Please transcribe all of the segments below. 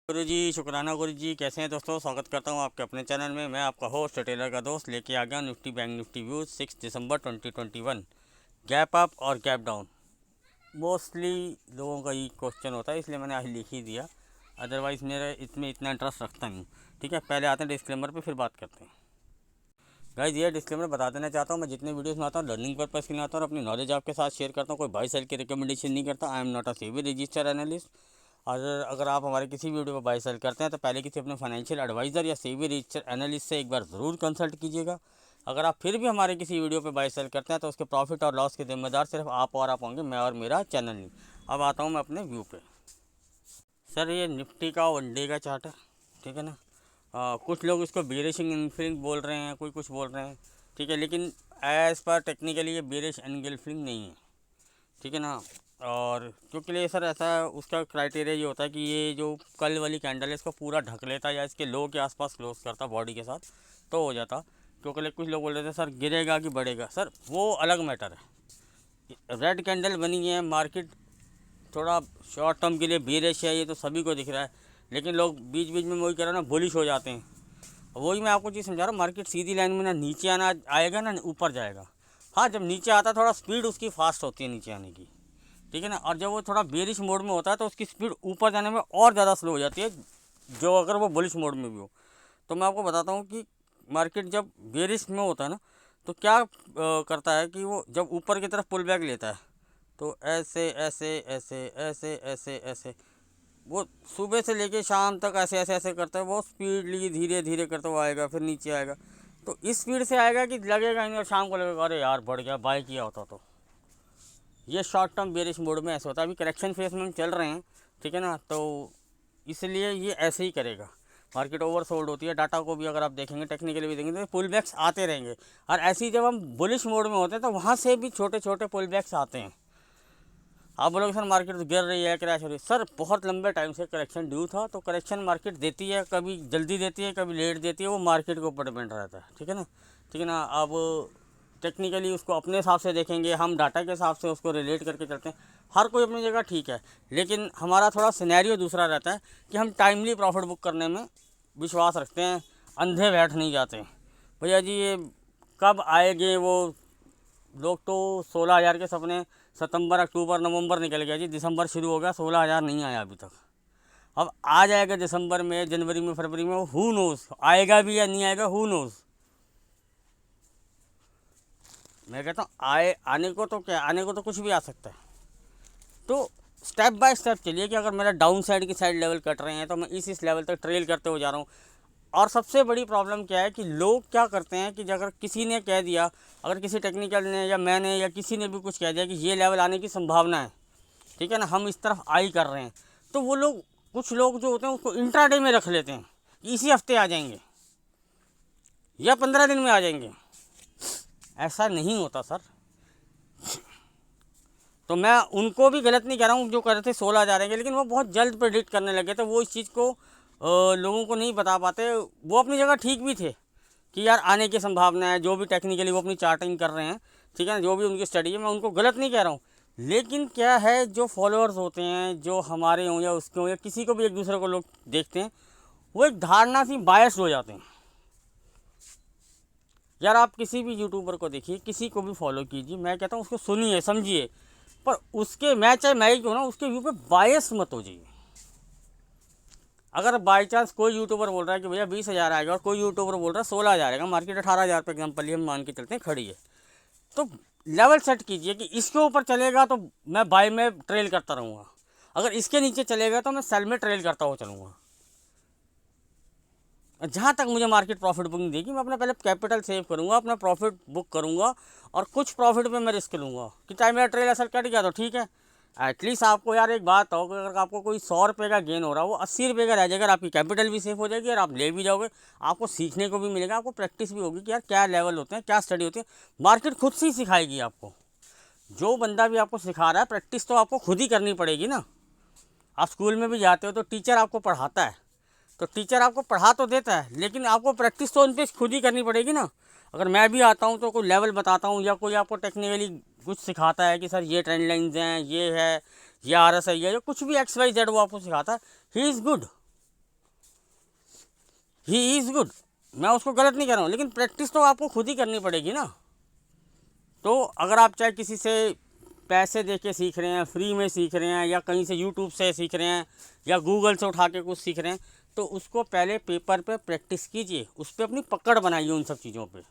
गुरुजी शुक्राना गुरुजी, कैसे हैं दोस्तों। स्वागत करता हूं आपके अपने चैनल में। मैं आपका होस्ट टेलर का दोस्त लेके आ गया निफ्टी बैंक निफ्टी व्यूज 6 दिसंबर 2021। गैप अप और गैप डाउन मोस्टली लोगों का ये क्वेश्चन होता है, इसलिए मैंने आज लिख ही दिया। अदरवाइज़ मेरा इसमें इतना इंटरेस्ट रखता नहीं। ठीक है, पहले आते हैं डिस्क्लेमर पे, फिर बात करते हैं। गाइस, ये डिस्क्लेमर बता देना चाहता हूँ, मैं जितने वीडियोस में आता हूँ लर्निंग पर्पज़ के लिए आता हूँ और अपनी नॉलेज आपके साथ शेयर करता हूँ। कोई बाई सेल की रिकमेंडेशन नहीं करता। I am not a SEBI registered analyst. अगर आप हमारे किसी वीडियो पर बाई सेल करते हैं तो पहले किसी अपने फाइनेंशियल एडवाइज़र या सेबी रजिस्टर्ड एनालिस्ट से एक बार ज़रूर कंसल्ट कीजिएगा। अगर आप फिर भी हमारे किसी वीडियो पर बाई सेल करते हैं तो उसके प्रॉफिट और लॉस के जिम्मेदार सिर्फ आप और आप होंगे, मैं और मेरा चैनल नहीं। अब आता हूँ मैं अपने व्यू पे। सर, ये निफ्टी का वन डे का चार्ट है, ठीक है ना। कुछ लोग इसको बेरिश इनफिलिंग बोल रहे हैं, कोई कुछ बोल रहे हैं, ठीक है, लेकिन एज़ पर टेक्निकली ये बेरिश एनगल्फिंग नहीं है, ठीक है ना। और क्योंकि लिए सर ऐसा उसका क्राइटेरिया ये होता है कि ये जो कल वाली कैंडल है इसको पूरा ढक लेता या इसके लो के आसपास क्लोज करता बॉडी के साथ तो हो जाता। क्योंकि कुछ लोग बोल रहे थे सर गिरेगा कि बढ़ेगा, सर वो अलग मैटर है। रेड कैंडल बनी है, मार्केट थोड़ा शॉर्ट टर्म के लिए बेरिश है, ये तो सभी को दिख रहा है, लेकिन लोग बीच बीच में वही कह रहे हैं ना, बुलिश हो जाते हैं। वही मैं आपको चीज़ समझा रहा हूँ, मार्केट सीधी लाइन में ना नीचे आना आएगा ना ऊपर जाएगा। हाँ, जब नीचे आता है थोड़ा स्पीड उसकी फास्ट होती है नीचे आने की, ठीक है ना। और जब वो थोड़ा बेरिश मोड में होता है तो उसकी स्पीड ऊपर जाने में और ज़्यादा स्लो हो जाती है, जो अगर वो बुलिश मोड में भी हो। तो मैं आपको बताता हूँ कि मार्केट जब बेरिश में होता है ना तो क्या करता है कि वो जब ऊपर की तरफ पुल बैक लेता है तो ऐसे ऐसे ऐसे ऐसे ऐसे ऐसे वो सुबह से लेके शाम तक ऐसे ऐसे ऐसे करता है। वो स्पीडली धीरे धीरे करता हुआ आएगा, फिर नीचे आएगा। तो इस स्पीड से आएगा कि लगेगा नहीं और शाम को लगेगा अरे यार बढ़ गया, बाय किया होता। तो ये शॉर्ट टर्म बेरिश मोड में ऐसा होता है। अभी करेक्शन फेज में हम चल रहे हैं, ठीक है ना, तो इसलिए ये ऐसे ही करेगा। मार्केट ओवरसोल्ड होती है, डाटा को भी अगर आप देखेंगे, टेक्निकली भी देखेंगे तो पुल बैक्स आते रहेंगे। और ऐसे ही जब हम बुलिश मोड में होते हैं तो वहाँ से भी छोटे छोटे पुल बैक्स आते हैं। आप बोलोगे सर मार्केट तो गिर रही है, क्रैश हो रही है। सर बहुत लंबे टाइम से करेक्शन ड्यू था, तो करेक्शन मार्केट देती है, कभी जल्दी देती है कभी लेट देती है, वो मार्केट के ऊपर डिपेंड रहता है, ठीक है ना। ठीक है ना। अब टेक्निकली उसको अपने हिसाब से देखेंगे, हम डाटा के हिसाब से उसको रिलेट करके चलते हैं। हर कोई अपनी जगह ठीक है, लेकिन हमारा थोड़ा सिनेरियो दूसरा रहता है कि हम टाइमली प्रॉफिट बुक करने में विश्वास रखते हैं, अंधे बैठ नहीं जाते। भैया जी ये कब आएंगे वो लोग, तो 16,000 के सपने सितंबर अक्टूबर नवंबर निकल गया जी, दिसंबर शुरू हो गया, 16,000 नहीं आया अभी तक। अब आ जाएगा दिसंबर में, जनवरी में, फरवरी में, हु नोज़ आएगा भी या नहीं आएगा, हु नोज़। मैं कहता हूँ आने को तो क्या, आने को तो कुछ भी आ सकता है। तो स्टेप बाय स्टेप चलिए कि अगर मेरा डाउन साइड की साइड लेवल कट रहे हैं तो मैं इस लेवल तक ट्रेल करते हुए जा रहा हूँ। और सबसे बड़ी प्रॉब्लम क्या है कि लोग क्या करते हैं कि अगर किसी ने कह दिया, अगर किसी टेक्निकल ने या मैंने या किसी ने भी कुछ कह दिया कि ये लेवल आने की संभावना है, ठीक है ना, हम इस तरफ आई कर रहे हैं, तो वो लोग, कुछ लोग जो होते हैं उसको इंट्राडे में रख लेते हैं, इसी हफ्ते आ जाएंगे या 15 दिन में आ जाएंगे। ऐसा नहीं होता सर। तो मैं उनको भी गलत नहीं कह रहा हूँ जो कह रहे थे 16,000 आएंगे, लेकिन वो बहुत जल्द प्रेडिक्ट करने लगे थे। वो इस चीज़ को लोगों को नहीं बता पाते। वो अपनी जगह ठीक भी थे कि यार आने की संभावना है, जो भी टेक्निकली वो अपनी चार्टिंग कर रहे हैं, ठीक है ना, जो भी उनकी स्टडी है, मैं उनको गलत नहीं कह रहा हूँ। लेकिन क्या है, जो फॉलोअर्स होते हैं, जो हमारे हों या उसके हों या किसी को भी, एक दूसरे को लोग देखते हैं, वो एक धारणा सी बायस्ड हो जाते हैं। यार आप किसी भी यूट्यूबर को देखिए, किसी को भी फॉलो कीजिए, मैं कहता हूँ उसको सुनिए समझिए, पर उसके, मैं चाहे मैं ही क्यों ना, उसके व्यू पे बायस मत हो जाइए। अगर बाई चांस कोई यूट्यूबर बोल रहा है कि भैया 20,000 आएगा और कोई यूट्यूबर बोल रहा है 16,000 आएगा, मार्केट 18,000 पे एग्जाम्पल हम मान के चलते हैं खड़ी है, तो लेवल सेट कीजिए कि इसके ऊपर चलेगा तो मैं बाई में ट्रेल करता रहूँगा, अगर इसके नीचे चलेगा तो मैं सेल में ट्रेल करता हुआ चलूँगा। जहाँ तक मुझे मार्केट प्रॉफिट बुकिंग देगी, मैं अपना पहले कैपिटल सेव करूँगा, अपना प्रॉफिट बुक करूँगा और कुछ प्रॉफिट पे मैं रिस्क लूँगा कि चाहे मेरा ट्रेल असर कट गया तो ठीक है। एटलीस्ट आपको यार एक बात हो, अगर आपको कोई 100 रुपये का गेन हो रहा है, वो 80 रुपये का रह जाएगा, आपकी कैपिटल भी सेफ हो जाएगी और आप ले भी जाओगे, आपको सीखने को भी मिलेगा, आपको प्रैक्टिस भी होगी कि यार क्या लेवल होते हैं, क्या स्टडी होती है। मार्केट खुद से ही सिखाएगी आपको। जो बंदा भी आपको सिखा रहा है, प्रैक्टिस तो आपको खुद ही करनी पड़ेगी ना। आप स्कूल में भी जाते हो तो टीचर आपको पढ़ाता है, तो टीचर आपको पढ़ा तो देता है, लेकिन आपको प्रैक्टिस तो उन पर खुद ही करनी पड़ेगी ना। अगर मैं भी आता हूँ तो कोई लेवल बताता हूँ या कोई आपको टेक्निकली कुछ सिखाता है कि सर ये ट्रेंड लाइन्स हैं, ये है, ये RSI है, या कुछ भी XYZ वो आपको सिखाता है, he is good. He is good, मैं उसको गलत नहीं कह रहा हूँ, लेकिन प्रैक्टिस तो आपको खुद ही करनी पड़ेगी ना। तो अगर आप चाहे किसी से पैसे दे के सीख रहे हैं, फ्री में सीख रहे हैं, या कहीं से यूट्यूब से सीख रहे हैं, या गूगल से उठा के कुछ सीख रहे हैं, तो उसको पहले पेपर पे प्रैक्टिस कीजिए, उस पर अपनी पकड़ बनाइए। उन सब चीज़ों पे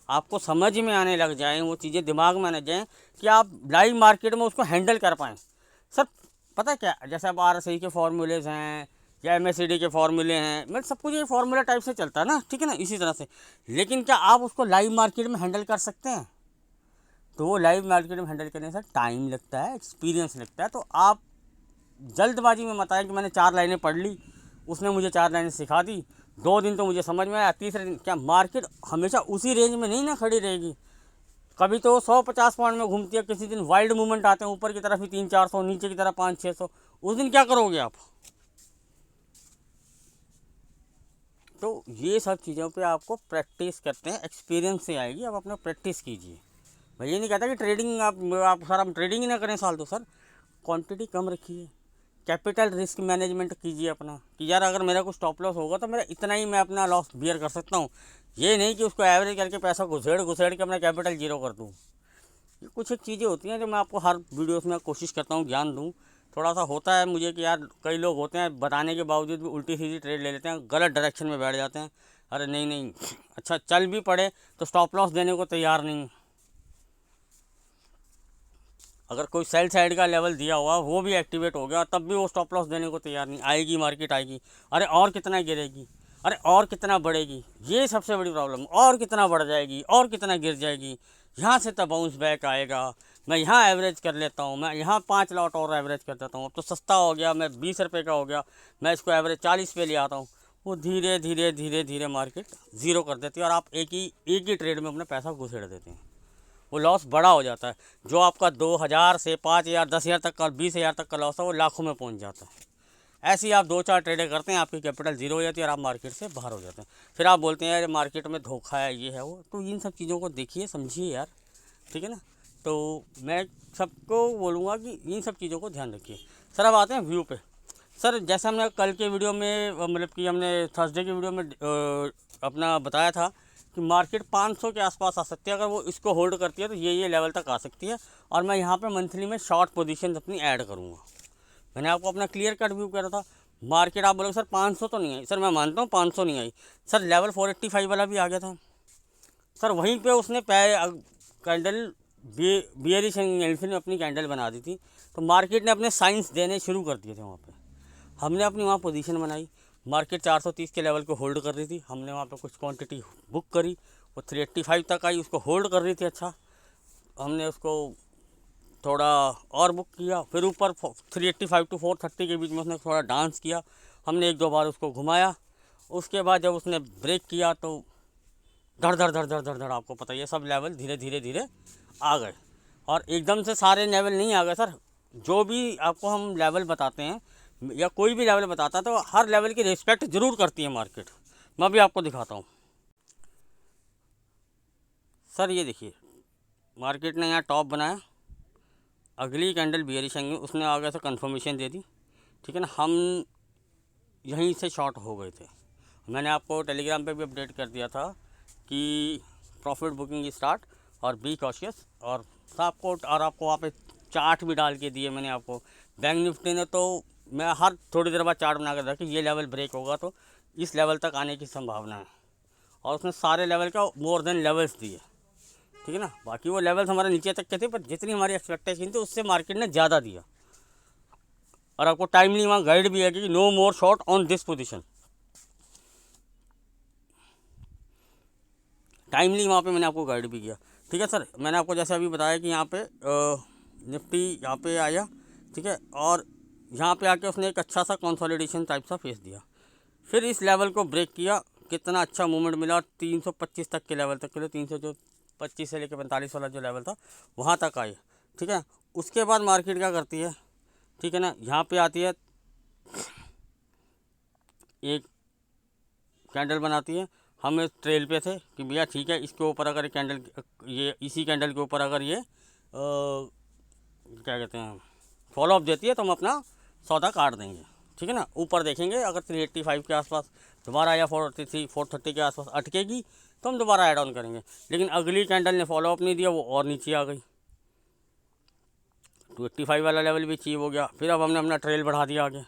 आपको समझ में आने लग जाएँ, वो चीज़ें दिमाग में आने जाएँ कि आप लाइव मार्केट में उसको हैंडल कर पाएँ। सर पता क्या, जैसे अब RSI के फार्मूलेज हैं या MACD के फार्मूले हैं, मतलब सब कुछ ये फार्मूला टाइप से चलता है ना, ठीक है ना, इसी तरह से। लेकिन क्या आप उसको लाइव मार्केट में हैंडल कर सकते हैं? तो वो लाइव मार्केट में हैंडल करने से टाइम लगता है, एक्सपीरियंस लगता है। तो आप जल्दबाजी में मत आएं कि मैंने 4 लाइनें पढ़ ली, उसने मुझे 4 लाइनें सिखा दी, 2 दिन तो मुझे समझ में आया, तीसरे दिन क्या, मार्केट हमेशा उसी रेंज में नहीं ना खड़ी रहेगी। कभी तो 150 पॉइंट में घूमती है, किसी दिन वाइल्ड मूवमेंट आते हैं, ऊपर की तरफ ही 300-400, नीचे की तरफ 500-600, उस दिन क्या करोगे आप? तो ये सब चीज़ों पे आपको प्रैक्टिस करते हैं, एक्सपीरियंस से आएगी, आप अपना प्रैक्टिस कीजिए। मैं ये नहीं कहता कि ट्रेडिंग आप सर हम ट्रेडिंग ही ना करें साल 2 सर, क्वांटिटी कम रखिए, कैपिटल रिस्क मैनेजमेंट कीजिए अपना, कि यार अगर मेरा कुछ स्टॉप लॉस होगा तो मेरा इतना ही मैं अपना लॉस बियर कर सकता हूँ। ये नहीं कि उसको एवरेज करके पैसा घुसेड़ के अपना कैपिटल जीरो कर दूँ। ये कुछ एक चीज़ें होती हैं जो मैं आपको हर वीडियोस में कोशिश करता हूँ ज्ञान दूँ। थोड़ा सा होता है मुझे कि यार कई लोग होते हैं बताने के बावजूद भी उल्टी सीधी ट्रेड ले लेते हैं, गलत डायरेक्शन में बैठ जाते हैं। अरे नहीं नहीं, अच्छा चल भी पड़े तो स्टॉप लॉस देने को तैयार नहीं। अगर कोई सेल साइड का लेवल दिया हुआ वो भी एक्टिवेट हो गया तब भी वो स्टॉप लॉस देने को तैयार नहीं। आएगी मार्केट आएगी, अरे और कितना गिरेगी, अरे और कितना बढ़ेगी, ये सबसे बड़ी प्रॉब्लम। और कितना बढ़ जाएगी, और कितना गिर जाएगी, यहाँ से तब बाउंस बैक आएगा, मैं यहाँ एवरेज कर लेता हूँ, मैं यहाँ 5 लॉट और एवरेज कर देता हूँ, अब तो सस्ता हो गया, मैं 20 रुपये का हो गया, मैं इसको एवरेज 40 पे ले आता हूँ। वो धीरे धीरे धीरे धीरे मार्केट ज़ीरो कर देती है और आप एक ही ट्रेड में अपना पैसा घुसेड़ देते हैं। वो लॉस बड़ा हो जाता है। जो आपका 2000 से 5000 10,000 तक का 20,000 तक का लॉस है वो लाखों में पहुंच जाता है। ऐसे ही आप 2-4 ट्रेडें करते हैं, आपकी कैपिटल ज़ीरो हो जाती है और आप मार्केट से बाहर हो जाते हैं। फिर आप बोलते हैं यार मार्केट में धोखा है, ये है वो। तो इन सब चीज़ों को देखिए समझिए यार, ठीक है ना। तो मैं सबको बोलूँगा कि इन सब चीज़ों को ध्यान रखिए। सर अब आते हैं व्यू पे। सर जैसे हमने कल के वीडियो में मतलब कि हमने थर्सडे के वीडियो में अपना बताया था कि मार्केट 500 के आसपास आ सकती है। अगर वो इसको होल्ड करती है तो ये लेवल तक आ सकती है और मैं यहाँ पे मंथली में शॉर्ट पोजीशन अपनी ऐड करूँगा। मैंने आपको अपना क्लियर कट व्यू करा था। मार्केट आप बोलोगे सर 500 तो नहीं आई, सर मैं मानता हूँ 500 नहीं आई। सर लेवल 485 वाला भी आ गया था सर, वहीं पे उसने कैंडल बियरिश एंगल्फिन में अपनी कैंडल बना दी थी। तो मार्केट ने अपने साइंस देने शुरू कर दिए थे वहाँ पे। हमने अपनी वहाँ पोजीशन बनाई, मार्केट 430 के लेवल को होल्ड कर रही थी, हमने वहाँ पे कुछ क्वांटिटी बुक करी, वो 385 तक आई, उसको होल्ड कर रही थी। अच्छा हमने उसको थोड़ा और बुक किया, फिर ऊपर 385 to 430 के बीच में उसने थोड़ा डांस किया, हमने 1-2 बार उसको घुमाया। उसके बाद जब उसने ब्रेक किया तो धड़ धड़ धड़ धड़ धड़ धड़, आपको पता ही है सब लेवल धीरे धीरे धीरे आ गए। और एकदम से सारे लेवल नहीं आ गए सर, जो भी आपको हम लेवल बताते हैं या कोई भी लेवल बताता है तो हर लेवल की रिस्पेक्ट ज़रूर करती है मार्केट। मैं भी आपको दिखाता हूँ सर, ये देखिए मार्केट ने यहाँ टॉप बनाया, अगली कैंडल बियरिश आएंगे, उसने आगे से कंफर्मेशन दे दी, ठीक है ना। हम यहीं से शॉर्ट हो गए थे। मैंने आपको टेलीग्राम पे भी अपडेट कर दिया था कि प्रॉफिट बुकिंग स्टार्ट और बी कॉशियस, और आपको वहाँ पे चार्ट भी डाल के दिए मैंने आपको। बैंक निफ्टी ने तो मैं हर थोड़ी देर बाद चार्ट बना कर रखा कि ये लेवल ब्रेक होगा तो इस लेवल तक आने की संभावना है, और उसने सारे लेवल का मोर देन लेवल्स दिए, ठीक है ना। बाकी वो लेवल्स हमारे नीचे तक के थे, पर जितनी हमारी एक्सपेक्टेशन थी उससे मार्केट ने ज़्यादा दिया। और आपको टाइमली वहाँ गाइड भी है कि no more short on this position, timely वहाँ पे मैंने आपको गाइड भी किया, ठीक है सर। मैंने आपको जैसे अभी बताया कि यहाँ पे निफ्टी यहाँ पे आया, ठीक है, और यहाँ पे आके उसने एक अच्छा सा कंसोलिडेशन टाइप सा फेस दिया, फिर इस लेवल को ब्रेक किया, कितना अच्छा मूवमेंट मिला, और 325 तक के लेवल तक के लिए 325 से लेकर 45 वाला जो लेवल था वहाँ तक आई, ठीक है। उसके बाद मार्केट क्या करती है, ठीक है ना, यहाँ पे आती है, एक कैंडल बनाती है। हम इस ट्रेल पे थे कि भैया ठीक है, इसके ऊपर अगर कैंडल, ये इसी कैंडल के ऊपर अगर ये क्या कहते हैं फॉलो अप देती है तो हम अपना सौदा काट देंगे, ठीक है ना। ऊपर देखेंगे अगर 385 के आसपास दोबारा या 433 430 के आसपास अटकेगी तो हम दोबारा ऐड ऑन करेंगे। लेकिन अगली कैंडल ने फॉलो अप नहीं दिया, वो और नीचे आ गई, 285 वाला लेवल भी अचीव हो गया। फिर अब हमने अपना ट्रेल बढ़ा दिया आगे,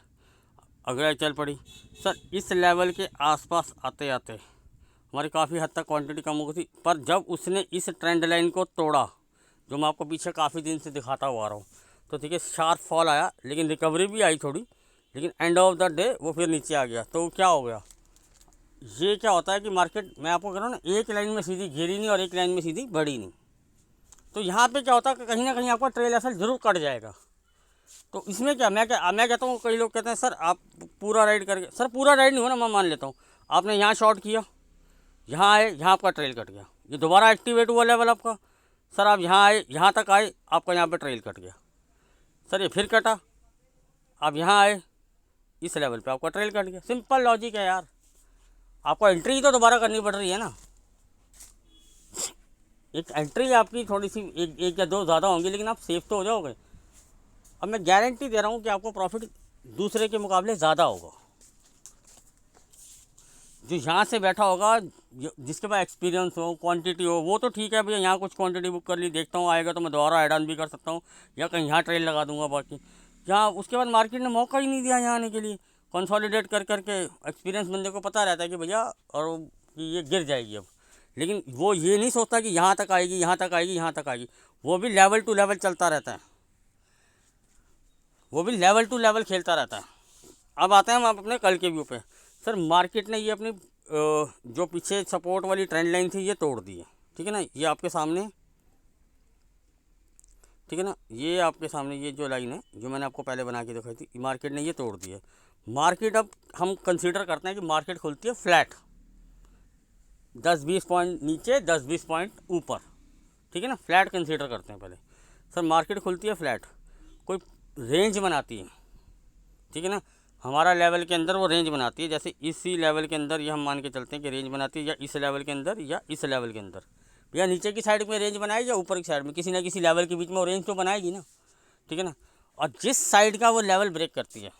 अगला चल पड़ी। सर इस लेवल के आसपास आते आते हमारी काफ़ी हद तक क्वांटिटी कम हो गई थी, पर जब उसने इस ट्रेंड लाइन को तोड़ा, जो मैं आपको पीछे काफ़ी दिन से दिखाता हुआ आ रहा हूँ, तो ठीक है शार्प फॉल आया, लेकिन रिकवरी भी आई थोड़ी, लेकिन एंड ऑफ द डे वो फिर नीचे आ गया। तो क्या हो गया, ये क्या होता है कि मार्केट, मैं आपको कह रहा हूँ ना, एक लाइन में सीधी गिरी नहीं और एक लाइन में सीधी बढ़ी नहीं। तो यहाँ पे क्या होता है कि कहीं ना कहीं आपका ट्रेल असल ज़रूर कट जाएगा। तो इसमें क्या मैं कहता हूँ, कई लोग कहते हैं सर आप पूरा राइड करके, सर पूरा राइड नहीं हो ना, मैं मान लेता हूँ आपने यहाँ शॉर्ट किया, यहाँ आए, यहाँ आपका ट्रेल कट गया, ये दोबारा एक्टिवेट हुआ लेवल आपका। सर आप यहाँ आए, यहाँ तक आए, आपका यहाँ पे ट्रेल कट गया। सर ये फिर कटा, आप यहाँ आए, इस लेवल पे आपका ट्रेल कट गया। सिंपल लॉजिक है यार, आपको एंट्री तो दोबारा करनी पड़ रही है ना। एक एंट्री आपकी थोड़ी सी एक या दो ज़्यादा होंगी, लेकिन आप सेफ तो हो जाओगे। अब मैं गारंटी दे रहा हूँ कि आपको प्रॉफिट दूसरे के मुकाबले ज़्यादा होगा। जो यहाँ से बैठा होगा, जिसके पास एक्सपीरियंस हो, क्वांटिटी हो, वो तो ठीक है भैया, यहाँ कुछ क्वांटिटी बुक कर ली, देखता हूँ आएगा तो मैं दोबारा ऐड ऑन भी कर सकता हूँ, या कहीं यहाँ ट्रेल लगा दूंगा। बाकी यहाँ उसके बाद मार्केट ने मौका ही नहीं दिया यहाँ आने के लिए। कंसोलिडेट कर करके एक्सपीरियंस बंदे को पता रहता है कि भैया और कि ये गिर जाएगी अब, लेकिन वो ये नहीं सोचता कि यहाँ तक आएगी, यहाँ तक आएगी, यहाँ तक आएगी। वो भी लेवल टू लेवल चलता रहता है, वो भी लेवल टू लेवल खेलता रहता है। अब आते हैं हम अपने कल के व्यू पे। सर मार्केट ने ये अपनी जो पीछे सपोर्ट वाली ट्रेंड लाइन थी ये तोड़ दी है, ठीक है ना। ये आपके सामने, ठीक है ना, ये आपके सामने ये जो लाइन है जो मैंने आपको पहले बना के दिखाई थी, मार्केट ने ये तोड़ दी है। मार्केट अब हम कंसीडर करते हैं कि मार्केट खुलती है फ्लैट, 10-20 पॉइंट नीचे, 10-20 पॉइंट ऊपर, ठीक है ना, फ्लैट कंसीडर करते हैं पहले। सर मार्केट खुलती है फ्लैट, कोई रेंज बनाती है, ठीक है ना, हमारा लेवल के अंदर वो रेंज बनाती है। जैसे इसी लेवल के अंदर ये हम मान के चलते हैं कि रेंज बनाती है, या इस लेवल के अंदर या इस लेवल के अंदर, या नीचे की साइड में रेंज बनाएगी या ऊपर की साइड में, किसी ना किसी लेवल के बीच में वो रेंज तो बनाएगी ना, ठीक है ना। और जिस साइड का वो लेवल ब्रेक करती है,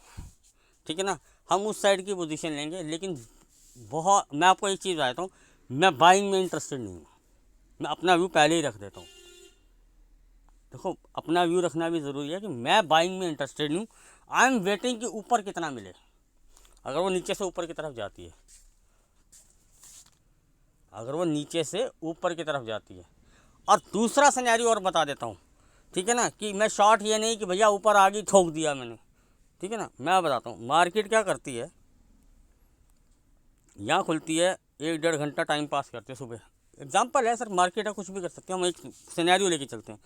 ठीक है ना, हम उस साइड की पोजीशन लेंगे। लेकिन बहुत, मैं आपको एक चीज़ बताता हूँ, मैं बाइंग में इंटरेस्टेड नहीं हूँ, मैं अपना व्यू पहले ही रख देता हूँ। देखो अपना व्यू रखना भी ज़रूरी है कि मैं बाइंग में इंटरेस्टेड हूँ। आई एम वेटिंग कि ऊपर कितना मिले। अगर वो नीचे से ऊपर की तरफ जाती है, अगर वो नीचे से ऊपर की तरफ जाती है, और दूसरा सिनेरियो और बता देता हूँ, ठीक है ना, कि मैं शॉर्ट ये नहीं कि भैया ऊपर आ गई ठोक दिया मैंने, ठीक है ना। मैं बताता हूँ मार्केट क्या करती है, यहाँ खुलती है, 1-1.5 घंटा टाइम पास करते हैं सुबह। एग्जाम्पल है सर, मार्केट है, कुछ भी कर सकते हैं, हम एक सिनेरियो लेके चलते हैं।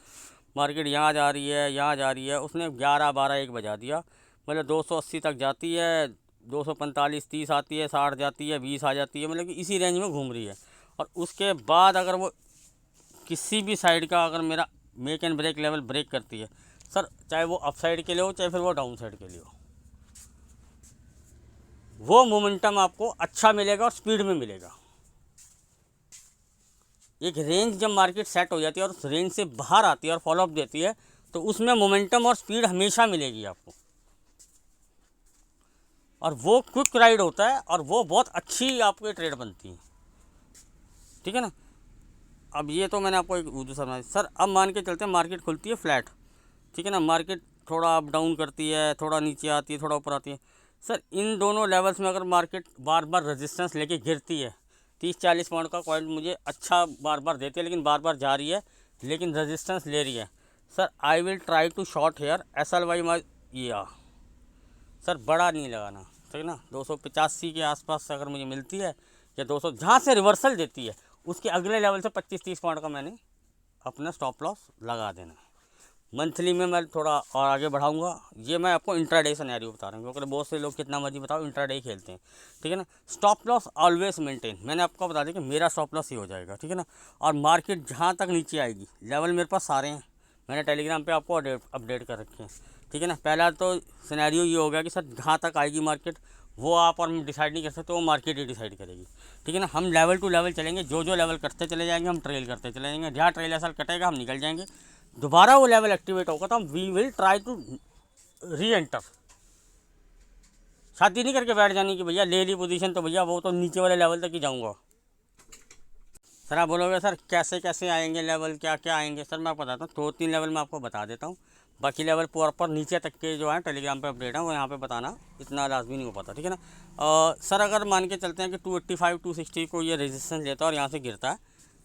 मार्केट यहाँ जा रही है, यहाँ जा रही है, उसने 11-12-1 बजा दिया, मतलब 280 तक जाती है, 245-30 आती है, 60 जाती है, 20 आ जाती है, मतलब कि इसी रेंज में घूम रही है। और उसके बाद अगर वो किसी भी साइड का, अगर मेरा make and break level break करती है, सर चाहे वो अप साइड के लिए हो, चाहे फिर वो डाउन साइड के लिए हो, वो मोमेंटम आपको अच्छा मिलेगा और स्पीड में मिलेगा। एक रेंज जब मार्केट सेट हो जाती है और उस रेंज से बाहर आती है और फॉलोअप देती है, तो उसमें मोमेंटम और स्पीड हमेशा मिलेगी आपको, और वो क्विक राइड होता है, और वो बहुत अच्छी आपकी ट्रेड बनती है, ठीक है ना। अब ये तो मैंने आपको एक उर्दू समझा। सर अब मान के चलते हैं मार्केट खुलती है फ्लैट, ठीक है ना, मार्केट थोड़ा अप डाउन करती है, थोड़ा नीचे आती है, थोड़ा ऊपर आती है। सर इन दोनों लेवल्स में अगर मार्केट बार बार रेजिस्टेंस लेके गिरती है, 30-40 पॉइंट का पॉइंट मुझे अच्छा बार बार देती है, लेकिन बार बार जा रही है, लेकिन रेजिस्टेंस ले रही है, sir I will try to short here SLY my ये सर बड़ा नहीं लगाना, ठीक है ना। 285 के आसपास अगर मुझे मिलती है, या 200 जहाँ से रिवर्सल देती है, उसके अगले लेवल से 25-30 पॉइंट का मैंने अपना स्टॉप लॉस लगा देना है। मंथली में मैं थोड़ा और आगे बढ़ाऊंगा। ये मैं आपको इंट्राडे सिनेरियो बता रहा हूँ, क्योंकि बहुत से लोग कितना मर्जी बताओ इंट्राडे खेलते हैं, ठीक है ना। स्टॉप लॉस ऑलवेज मेंटेन, मैंने आपको बता दिया कि मेरा स्टॉप लॉस ही हो जाएगा, ठीक है ना। और मार्केट जहाँ तक नीचे आएगी, लेवल मेरे पास सारे हैं, मैंने टेलीग्राम पे आपको अपडेट कर रखे हैं, ठीक है ना। पहला तो सिनेरियो ये हो गया कि सर जहाँ तक आएगी मार्केट, वो आप और हम डिसाइड नहीं कर सकते, वो मार्केट ही डिसाइड करेगी, ठीक है ना। हम लेवल टू लेवल चलेंगे, जो जो लेवल करते चले जाएंगे, हम ट्रेल करते चले जाएंगे, जहाँ ट्रेल असल कटेगा हम निकल जाएंगे, दोबारा वो लेवल एक्टिवेट होगा तो हम we will try to re enter, शादी नहीं करके बैठ जानी कि भैया ले ली पोजीशन तो भैया वो तो नीचे वाले लेवल तक ही जाऊँगा। सर आप बोलोगे सर कैसे कैसे आएंगे लेवल, क्या क्या आएंगे? सर मैं बताता हूँ, 2-3 लेवल मैं आपको बता देता हूँ। बाकी लेवल प्रॉपर नीचे तक के जो है टेलीग्राम पे अपडेट है, वो यहाँ पे बताना इतना लाजमी नहीं हो पाता, ठीक है ना। सर अगर मान के चलते हैं कि 285 260 को ये रेजिस्टेंस लेता है और यहाँ से गिरता है,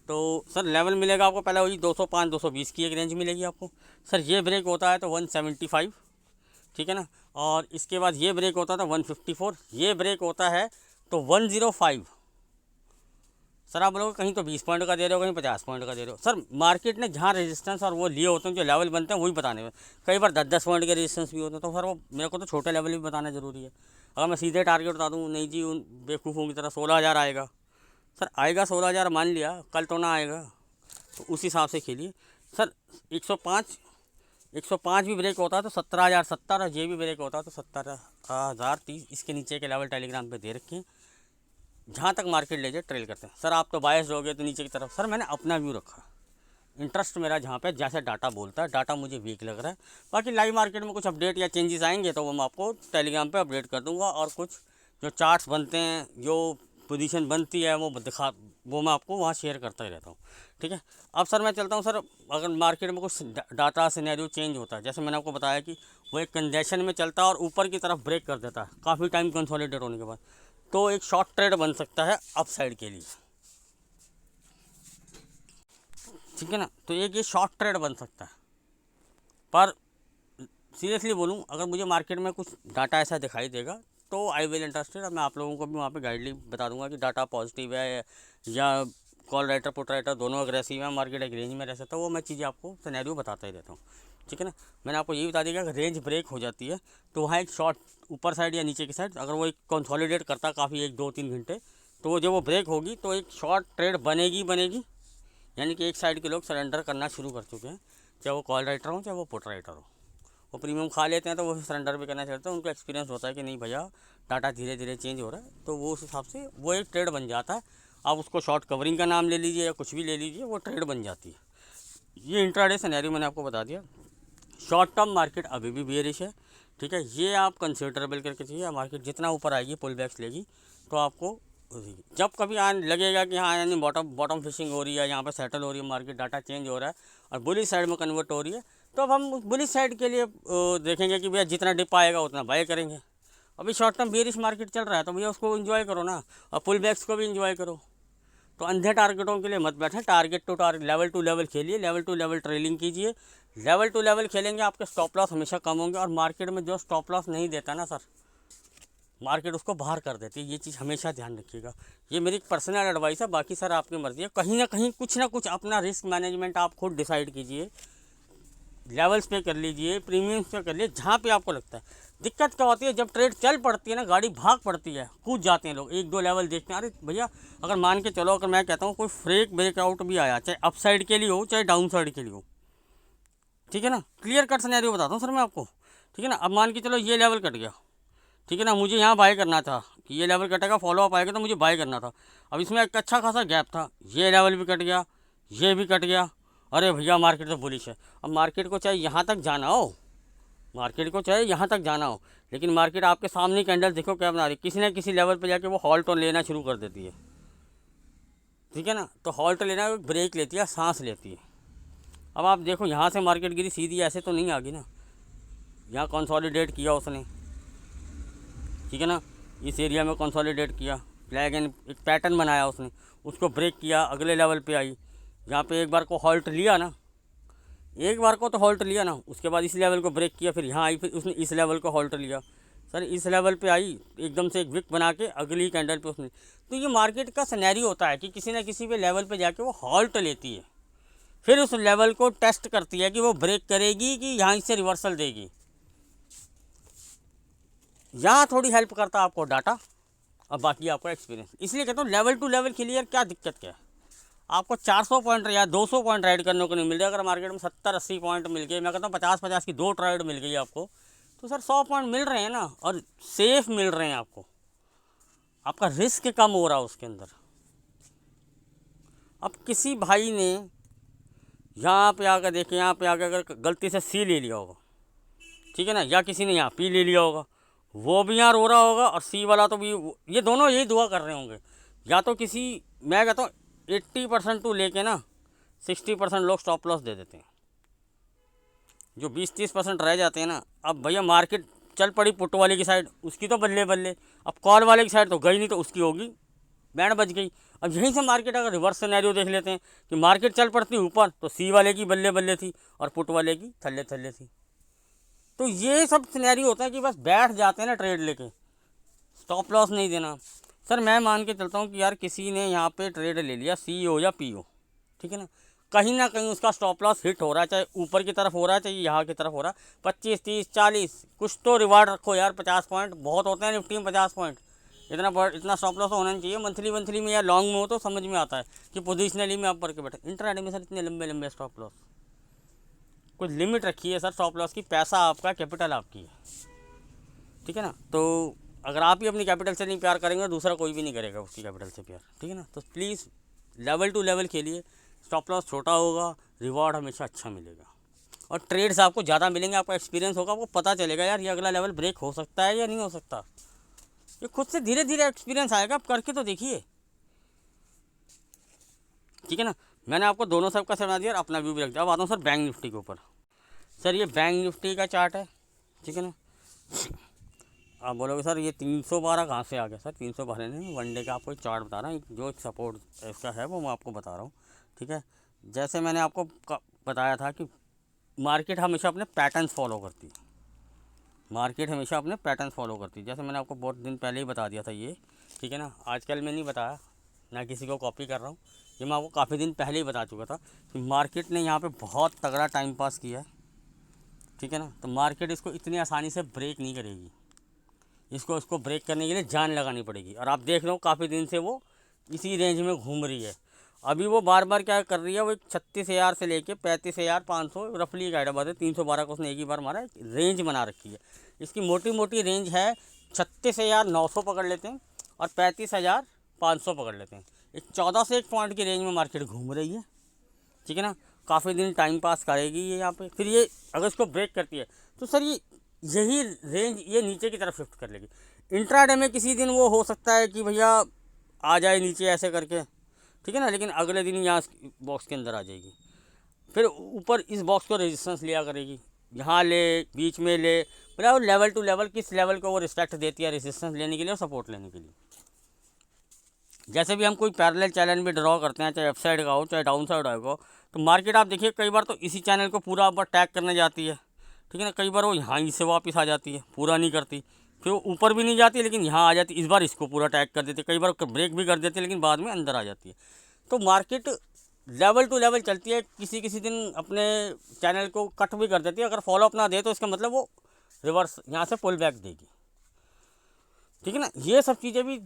तो सर लेवल मिलेगा आपको पहले वही 205 220 की एक रेंज मिलेगी आपको। सर ये ब्रेक होता है तो 175, ठीक है ना। और इसके बाद ये ब्रेक होता था 154, ये ब्रेक होता है तो 105। सर आप लोग कहीं तो 20 पॉइंट का दे रहे हो, कहीं 50 पॉइंट का दे रहे हो। सर मार्केट ने जहाँ रेजिस्टेंस और वो लिए होते हैं, जो लेवल बनते हैं वही बताने में, कई बार 10-10 पॉइंट के रेजिस्टेंस भी होते हैं, तो सर वो मेरे को तो छोटे लेवल भी बताना ज़रूरी है। अगर मैं सीधे टारगेट बता दूँ, नहीं जी उन बेवकूफ़ों की तरह 16,000 आएगा, सर आएगा 16,000 मान लिया, कल तो ना आएगा, तो उस हिसाब से खेलिए। सर 105 भी ब्रेक होता है तो 17,070, और ये भी ब्रेक होता है तो 17,030। इसके नीचे के लेवल टेलीग्राम पे दे रखे हैं, जहाँ तक मार्केट ले जाए ट्रेल करते हैं। सर आप तो बायस हो गए तो नीचे की तरफ, सर मैंने अपना व्यू रखा, इंटरेस्ट मेरा जहाँ पे जैसे डाटा बोलता है, डाटा मुझे वीक लग रहा है। बाकी लाइव मार्केट में कुछ अपडेट या चेंजेस आएंगे तो वो मैं आपको टेलीग्राम पे अपडेट कर दूंगा, और कुछ जो चार्ट्स बनते हैं, जो पोजीशन बनती है, वो मैं आपको वहाँ शेयर करता ही रहता हूँ, ठीक है। अब सर मैं चलता हूँ। सर अगर मार्केट में कुछ डाटा सिनेरियो चेंज होता है, जैसे मैंने आपको बताया कि वो एक कंजेशन में चलता है और ऊपर की तरफ ब्रेक कर देता है काफ़ी टाइम कंसोलिडेट होने के बाद, तो एक शॉर्ट ट्रेड बन सकता है अप साइड के लिए, ठीक है ना। तो एक ये शॉर्ट ट्रेड बन सकता है, पर सीरियसली बोलूँ, अगर मुझे मार्केट में कुछ डाटा ऐसा दिखाई देगा तो आई विल इंटरेस्टेड। मैं आप लोगों को भी वहाँ पे गाइडलाइन बता दूंगा कि डाटा पॉजिटिव है या कॉल राइटर पुट राइटर दोनों अग्रेसिव है, मार्केट एक रेंज में रह सकता है, वो मैं चीज़ें आपको सिनेरियो बताता ही रहता हूँ, ठीक है ना। मैंने आपको ये बता दिया कि रेंज ब्रेक हो जाती है तो वहाँ एक शॉर्ट ऊपर साइड या नीचे की साइड, अगर वो एक कंसोलिडेट करता है काफ़ी 1-2-3 घंटे, तो वो जब वो ब्रेक होगी तो एक शॉर्ट ट्रेड बनेगी। यानी कि एक साइड के लोग सरेंडर करना शुरू कर चुके हैं, चाहे वो कॉल राइटर हो चाहे वो पुट राइटर हो। वो प्रीमियम खा लेते हैं तो वो सरेंडर भी करना चाहते हैं, उनको एक्सपीरियंस होता है कि नहीं भैया डाटा धीरे धीरे चेंज हो रहा है, तो वो उस हिसाब से वो एक ट्रेड बन जाता है। आप उसको शॉर्ट कवरिंग का नाम ले लीजिए या कुछ भी ले लीजिए, वो ट्रेड बन जाती है। ये इंट्राडे सिनेरियो मैंने आपको बता दिया। शॉर्ट टर्म मार्केट अभी भी बेरिश है, ठीक है, ये आप कंसिडरेबल करके चाहिए। मार्केट जितना ऊपर आएगी पुल बैक्स लेगी, तो आपको जब कभी आने लगेगा कि हाँ यानी बॉटम फिशिंग हो रही है, यहाँ पर सेटल हो रही है मार्केट, डाटा चेंज हो रहा है और बुलिश साइड में कन्वर्ट हो रही है, तो अब हम बुलिश साइड के लिए देखेंगे कि भैया जितना डिप आएगा उतना बाय करेंगे। अभी शॉर्ट टर्म बेरिश मार्केट चल रहा है तो भैया उसको एंजॉय करो ना, और पुल बैक्स को भी एंजॉय करो। तो अंधे टारगेटों के लिए मत बैठे, टारगेट टू लेवल खेलिए, लेवल टू लेवल ट्रेलिंग कीजिए। लेवल टू लेवल खेलेंगे आपके स्टॉप लॉस हमेशा कम होंगे, और मार्केट में जो स्टॉप लॉस नहीं देता ना सर, मार्केट उसको बाहर कर देती है। ये चीज़ हमेशा ध्यान रखिएगा, ये मेरी पर्सनल एडवाइस है, बाकी सर आपकी मर्ज़ी है। कहीं ना कहीं कुछ ना कुछ अपना रिस्क मैनेजमेंट आप खुद डिसाइड कीजिए, लेवल्स पे कर लीजिए, प्रीमियम्स पे कर लीजिए, जहाँ पे आपको लगता है। दिक्कत क्या होती है, जब ट्रेड चल पड़ती है ना, गाड़ी भाग पड़ती है, कूद जाते हैं लोग, 1-2 लेवल देखते हैं। अरे भैया अगर मान के चलो, अगर मैं कहता हूँ कोई ब्रेकआउट भी आया, चाहे अप साइड के लिए हो चाहे डाउन साइड के लिए हो, ठीक है ना, क्लियर कट सिनेरियो बताता हूँ सर मैं आपको, ठीक है ना। अब मान के चलो ये लेवल कट गया, ठीक है ना, मुझे यहाँ बाय करना था कि ये लेवल कटेगा, फॉलो अप आएगा तो मुझे बाय करना था। अब इसमें एक अच्छा खासा गैप था, ये लेवल भी कट गया, ये भी कट गया, अरे भैया मार्केट तो बुलिश है। अब मार्केट को चाहे यहाँ तक जाना हो, लेकिन मार्केट आपके सामने कैंडल देखो क्या बना रही, किसी न किसी लेवल पे जाके वो हॉल्ट और लेना शुरू कर देती है, ठीक है ना। तो हॉल्ट लेना ब्रेक लेती है, सांस लेती है। अब आप देखो यहाँ से मार्केट गिरी सीधी, ऐसे तो नहीं आ गई ना, यहाँ कंसोलिडेट किया उसने, ठीक है ना, इस एरिया में कंसोलिडेट किया, फ्लैग एंड एक पैटर्न बनाया उसने, उसको ब्रेक किया, अगले लेवल पे आई, यहाँ पे एक बार को हॉल्ट लिया ना, उसके बाद इस लेवल को ब्रेक किया, फिर यहाँ आई, फिर उसने इस लेवल को हॉल्ट लिया, सर इस लेवल पे आई, एकदम से एक विक बना के अगली कैंडल पे उसने। तो ये मार्केट का सिनेरियो होता है कि किसी न किसी भी लेवल पे जाके वो हॉल्ट लेती है, फिर उस लेवल को टेस्ट करती है कि वो ब्रेक करेगी कि यहाँ से रिवर्सल देगी। यहाँ थोड़ी हेल्प करता है आपको डाटा और बाकी आपका एक्सपीरियंस। इसलिए कहता हूँ लेवल टू लेवल के लिए यार क्या दिक्कत क्या है, आपको 400 पॉइंट या 200 पॉइंट राइड करने को नहीं मिल रहा। अगर मार्केट में 70-80 पॉइंट मिल गए, मैं कहता हूँ 50-50 की 2 ट्राइड मिल गई आपको, तो सर 100 पॉइंट मिल रहे हैं ना, और सेफ मिल रहे हैं आपको, आपका रिस्क कम हो रहा है उसके अंदर। अब किसी भाई ने यहाँ पे आकर देखे, यहाँ पे आकर अगर गलती से सी ले लिया होगा, ठीक है ना, या किसी ने यहाँ पी ले लिया होगा, वो भी यहाँ रो रहा होगा और सी वाला तो भी, ये दोनों यही दुआ कर रहे होंगे। या तो किसी, मैं कहता हूँ 80% टू लेके ना 60% लोग स्टॉप लॉस दे देते हैं। जो 20-30% रह जाते हैं ना, अब भैया मार्केट चल पड़ी पुट वाले की साइड, उसकी तो बल्ले बल्ले, अब कॉल वाले की साइड तो गई नहीं, तो उसकी होगी बैंड बज गई। अब यहीं से मार्केट अगर रिवर्स सिनेरियो देख लेते हैं कि मार्केट चल पड़ती ऊपर तो सी वाले की बल्ले बल्ले थी और पुट वाले की थल्ले थल्ले थी। तो ये सब सिनेरियो होता है कि बस बैठ जाते हैं ना ट्रेड लेके, स्टॉप लॉस नहीं देना। सर मैं मान के चलता हूँ कि यार किसी ने यहाँ पे ट्रेड ले लिया, सी हो या पी हो, ठीक है ना कहीं उसका स्टॉप लॉस हिट हो रहा है, चाहे ऊपर की तरफ हो रहा है चाहे यहाँ की तरफ हो रहा है, 25, 30, 40 कुछ तो रिवार्ड रखो यार। 50 पॉइंट बहुत होते हैं निफ्टी में, 50 पॉइंट इतना स्टॉप लॉस होना चाहिए। मंथली में या लॉन्ग में हो तो समझ में आता है कि पोजिशनली में आप करके बैठे। इंट्राडे में सर इतने लंबे लंबे स्टॉप लॉस, कुछ लिमिट रखी है सर स्टॉप लॉस की। पैसा आपका, कैपिटल आपकी है, ठीक है ना। तो अगर आप ही अपनी कैपिटल से नहीं प्यार करेंगे, दूसरा कोई भी नहीं करेगा उसकी कैपिटल से प्यार, ठीक है ना। तो प्लीज़ लेवल टू लेवल खेलिए, स्टॉप लॉस छोटा होगा, रिवॉर्ड हमेशा अच्छा मिलेगा और ट्रेड्स आपको ज़्यादा मिलेंगे। आपका एक्सपीरियंस होगा, आपको पता चलेगा यार ये अगला लेवल ब्रेक हो सकता है या नहीं हो सकता। ये खुद से धीरे धीरे एक्सपीरियंस आएगा, आप करके तो देखिए, ठीक है ना। मैंने आपको दोनों सब का समझा दिया और अपना व्यू भी रख दिया। अब आता हूँ सर बैंक निफ्टी के ऊपर। सर ये बैंक निफ्टी का चार्ट है, ठीक है ना। आप बोलोगे सर ये 312 कहाँ से आ गया? सर 312 नहीं, वनडे का आपको एक चार्ट बता रहा हूँ, जो एक सपोर्ट इसका है वो मैं आपको बता रहा हूँ, ठीक है। जैसे मैंने आपको बताया था कि मार्केट हमेशा अपने पैटर्न्स फॉलो करती है, मार्केट हमेशा अपने पैटर्न फॉलो करती है। जैसे मैंने आपको बहुत दिन पहले ही बता दिया था ये, ठीक है ना। आजकल मैं नहीं बताया, ना किसी को कॉपी कर रहा हूँ, ये मैं आपको काफ़ी दिन पहले ही बता चुका था कि मार्केट ने यहाँ पे बहुत तगड़ा टाइम पास किया है, ठीक है ना। तो मार्केट इसको इतनी आसानी से ब्रेक नहीं करेगी, इसको ब्रेक करने के लिए जान लगानी पड़ेगी। और आप देख लो काफ़ी दिन से वो इसी रेंज में घूम रही है। अभी वो बार बार क्या कर रही है, वो 36,000 से लेके 35,500 रफली एक आइडिया बात है, 312 को उसने एक ही बार मारा, रेंज बना रखी है। इसकी मोटी मोटी रेंज है 36,900 पकड़ लेते हैं और 35,500 पकड़ लेते हैं। एक 14 से 1 पॉइंट की रेंज में मार्केट घूम रही है, ठीक है ना। काफ़ी दिन टाइम पास करेगी ये यहाँ पे, फिर ये अगर इसको ब्रेक करती है तो सर ये यही रेंज ये नीचे की तरफ शिफ्ट कर लेगी। इंट्राडे में किसी दिन वो हो सकता है कि भैया आ जाए नीचे ऐसे करके, ठीक है ना, लेकिन अगले दिन यहाँ बॉक्स के अंदर आ जाएगी, फिर ऊपर इस बॉक्स को रेजिस्टेंस लिया करेगी, यहाँ ले, बीच में ले, मतलब लेवल टू लेवल किस लेवल को वो रिस्पेक्ट देती है रेजिस्टेंस लेने के लिए और सपोर्ट लेने के लिए। जैसे भी हम कोई पैरेलल चैनल भी ड्रॉ करते हैं, चाहे अप साइड का हो चाहे डाउन साइड हो, तो मार्केट आप देखिए कई बार तो इसी चैनल को पूरा ऊपर टैग करने जाती है, ठीक है ना। कई बार वो यहाँ से वापस आ जाती है, पूरा नहीं करती, फिर वो ऊपर भी नहीं जाती लेकिन यहाँ आ जाती। इस बार इसको पूरा टैग कर देती, कई बार ब्रेक भी कर देती है लेकिन बाद में अंदर आ जाती है। तो मार्केट लेवल टू लेवल चलती है, किसी किसी दिन अपने चैनल को कट भी कर देती है। अगर फॉलो अप ना दे तो इसका मतलब वो रिवर्स यहाँ से पुल बैक देगी, ठीक है ना। ये सब चीज़ें भी